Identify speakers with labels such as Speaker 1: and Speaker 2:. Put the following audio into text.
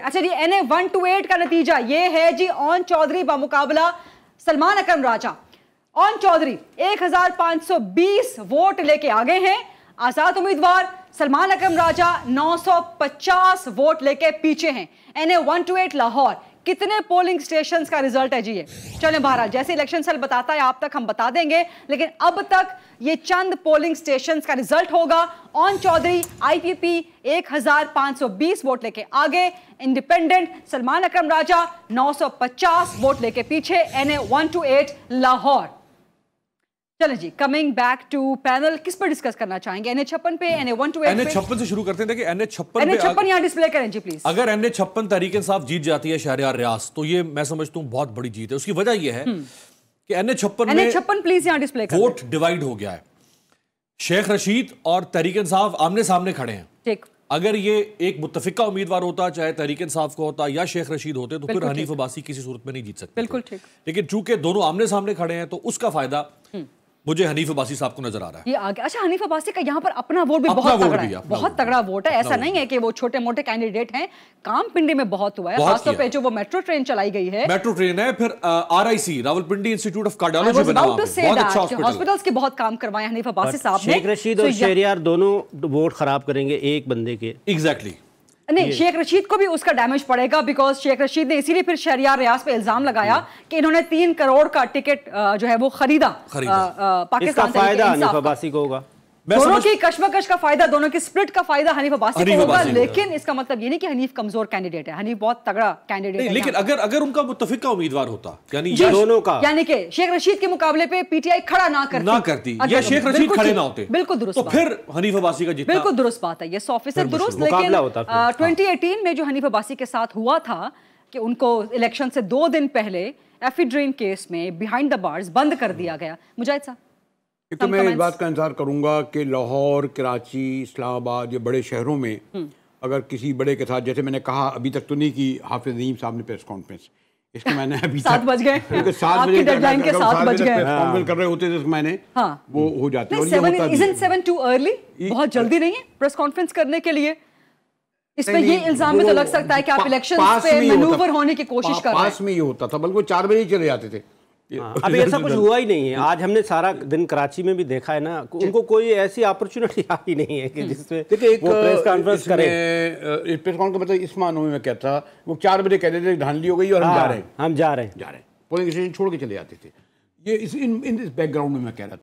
Speaker 1: अच्छा जी, NA 128 का नतीजा ये है जी, ओन चौधरी बामुकाबला सलमान अकरम राजा। ओन चौधरी 1520 वोट लेके आगे हैं। आजाद उम्मीदवार सलमान अकरम राजा 950 वोट लेके पीछे हैं। NA 128 लाहौर कितने पोलिंग स्टेशंस का रिजल्ट है जी ये? चलें, बहरहाल जैसे इलेक्शन सेल बताता है आप तक हम बता देंगे, लेकिन अब तक ये चंद पोलिंग स्टेशंस का रिजल्ट होगा। ओन चौधरी IPP 1520 वोट लेके आगे, इंडिपेंडेंट सलमान अकरम राजा 950 वोट लेके पीछे। NA 128 लाहौर। चलें जी, कमिंग बैक टू पैनल, किस पर डिस्कस करना चाहेंगे? NA 56 पे, NA 128
Speaker 2: NA 56 से शुरू करते हैं। देखिए NA 56
Speaker 1: यहाँ डिस्प्ले करें जी प्लीज।
Speaker 2: अगर NA 56 तहरीक इंसाफ जीत जाती है शहरयार रियास, तो ये मैं समझता हूं बहुत बड़ी जीत है। उसकी वजह यह है कि NA 56
Speaker 1: प्लीज यहाँ डिस्प्ले करें।
Speaker 2: वोट डिवाइड हो गया है। शेख रशीद और तहरीक इंसाफ आमने सामने खड़े हैं।
Speaker 1: ठीक,
Speaker 2: अगर ये एक मुत्तफिका उम्मीदवार होता, चाहे तहरीक इंसाफ को होता या शेख रशीद होते, तो फिर हनीफ अब्बासी किसी सूरत में नहीं जीत सकते।
Speaker 1: बिल्कुल ठीक।
Speaker 2: लेकिन चूंकि दोनों आमने सामने खड़े हैं, तो उसका फायदा मुझे हनीफ अब्बासी साहब को नजर आ रहा है।
Speaker 1: ये आगे, अच्छा, हनीफ अब्बासी का यहाँ पर अपना वोट भी बहुत तगड़ा है, बहुत तगड़ा वोट है। ऐसा नहीं है कि वो छोटे मोटे कैंडिडेट हैं, काम पिंडी में बहुत हुआ है, खासतौर पे जो वो मेट्रो ट्रेन चलाई गई है।
Speaker 2: मेट्रो ट्रेन है, फिर RIC Rawalpindi institute of cardiology बना हुआ है, बहुत अच्छा
Speaker 1: हॉस्पिटल्स के बहुत काम करवाए हनीफ अब्बासी साहब ने।
Speaker 3: शेख रशीद और शहरयार दोनों वोट खराब करेंगे एक बंदे के।
Speaker 2: एग्जैक्टली
Speaker 1: नहीं, शेख रशीद को भी उसका डैमेज पड़ेगा, बिकॉज शेख रशीद ने इसीलिए फिर शहरयार रियास पे इल्जाम लगाया कि इन्होंने 3 करोड़ का टिकट जो है वो खरीदा पाकिस्तान।
Speaker 3: फायदा हनीफ अब्बासी को होगा।
Speaker 1: दोनों की कशमकश का फायदा, दोनों की स्प्लिट का फायदा हनीफ अब्बासी को होगा। लेकिन इसका मतलब ये नहीं कि हनीफ कमजोर कैंडिडेट है, हनीफ बहुत तगड़ा कैंडिडेट है।
Speaker 2: लेकिन अगर उनका मुत्तफिका उम्मीदवार होता, यानी
Speaker 3: दोनों का,
Speaker 1: यानी कि शेख रशीद के मुकाबले पे PTI खड़ा ना करती
Speaker 2: या शेख रशीद खड़े ना होते,
Speaker 1: बिल्कुल दुरुस्त,
Speaker 2: तो फिर हनीफ अब्बासी का जीतना
Speaker 1: बिल्कुल दुरुस्त बात है, ये 100% दुरुस्त। लेकिन 2018 में जो हनीफ अब्बासी के साथ हुआ था कि उनको इलेक्शन से 2 दिन पहले एफिड्रीन केस में बिहाइंड द बार्स बंद कर दिया गया। मुजाहिद साहब,
Speaker 4: तो मैं इस बात का इंतजार करूंगा कि लाहौर, कराची, इस्लामाबाद, ये बड़े शहरों में अगर किसी बड़े के साथ, जैसे मैंने कहा अभी तक तो नहीं की हाफिज नईम साहब ने प्रेस कॉन्फ्रेंस, इसको मैंने अभी
Speaker 1: 7 बज गए,
Speaker 4: 7 बजे
Speaker 1: डेडलाइन के 7 बज गए
Speaker 4: कॉन्फ्रेंस कर रहे होते तो मैंने वो हो जाती है।
Speaker 1: 7 टू अर्ली, बहुत जल्दी नहीं है प्रेस कॉन्फ्रेंस करने के लिए? इसमें ये इल्जाम भी तो लग सकता है कि आप इलेक्शंस पे मैनूवर होने की कोशिश कर रहे हैं।
Speaker 4: पास में ये होता था, बल्कि 4 बजे चले जाते थे।
Speaker 3: अभी ऐसा कुछ हुआ ही नहीं है। आज हमने सारा दिन कराची में भी देखा है ना, उनको कोई ऐसी अपॉर्चुनिटी आई नहीं है कि जिससे वो प्रेस कॉन्फ्रेंस करे।
Speaker 4: प्रेस कॉन्फ्रेंस मतलब इस मानों में मैं कहता, वो 4 बजे कहते थे धांधली हो गई और हम जा रहे हैं,
Speaker 3: हम जा रहे हैं,
Speaker 4: पोलिंग स्टेशन छोड़ के चले जाते थे। ये इस बैकग्राउंड में मैं कह रहा था।